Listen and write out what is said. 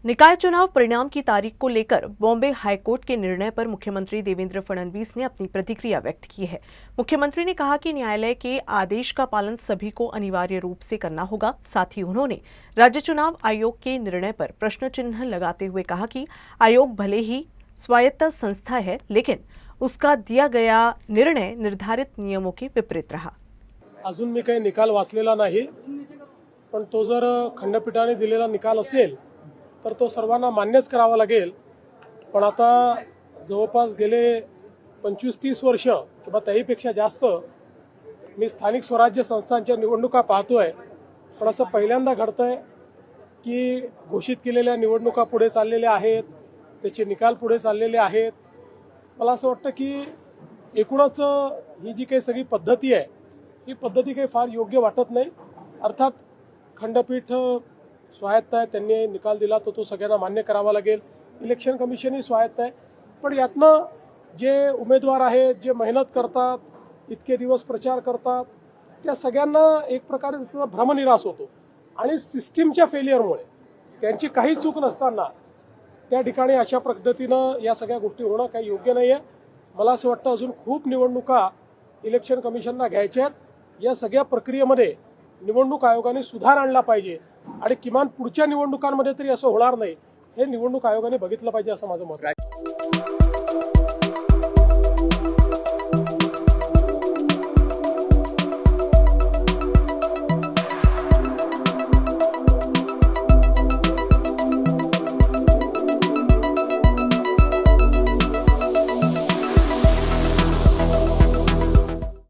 निकाय चुनाव परिणाम की तारीख को लेकर बॉम्बे हाईकोर्ट के निर्णय पर मुख्यमंत्री देवेंद्र फडणवीस ने अपनी प्रतिक्रिया व्यक्त की है। मुख्यमंत्री ने कहा कि न्यायालय के आदेश का पालन सभी को अनिवार्य रूप से करना होगा। साथ ही उन्होंने राज्य चुनाव आयोग के निर्णय पर प्रश्न चिन्ह लगाते हुए कहा कि आयोग भले ही स्वायत्त संस्था है, लेकिन उसका दिया गया निर्णय निर्धारित नियमों के विपरीत रहा। अजून मी काही निकाल वाचलेला नाही, पण तो जर खंडपीठाने दिलेला निकाल असेल तर तो सर्वांना मान्यच करावा लागेल। पण आता जवळपास गेले 25-30 वर्ष किंवा त्याहीपेक्षा जास्त मी स्थानिक स्वराज्य संस्थांच्या निवडणुका पाहतोय, पण असं पहिल्यांदा घडतंय की घोषित केलेल्या निवडणुका पुढे चाललेल्या आहेत, त्याचे निकाल पुढे चाललेले आहेत। मला असं वाटतं की एकूणच ही जी काही सगळी पद्धती आहे, ही पद्धती काही फार योग्य वाटत नाही। अर्थात खंडपीठ स्वायत्त आहे, त्यांनी निकाल दिला तो सगळ्यांना मान्य करावा लागेल। इलेक्शन कमिशनही स्वायत्त आहे, पण यातनं जे उमेदवार आहेत, जे मेहनत करतात, इतके दिवस प्रचार करतात, त्या सगळ्यांना एक प्रकारे त्याचा भ्रमनिरास होतो आणि सिस्टीमच्या फेलियरमुळे त्यांची काही चूक नसताना त्या ठिकाणी अशा पद्धतीनं या सगळ्या गोष्टी होणं काही योग्य नाही आहे। मला असं वाटतं अजून खूप निवडणुका इलेक्शन कमिशनला घ्यायच्या आहेत। या सगळ्या प्रक्रियेमध्ये निवडणूक आयोगाने सुधार आणला पाहिजे आणि किमान पुढच्या निवडणुकांमध्ये तरी असं होणार नाही, हे निवडणूक आयोगाने बघितलं पाहिजे असं माझं मत आहे।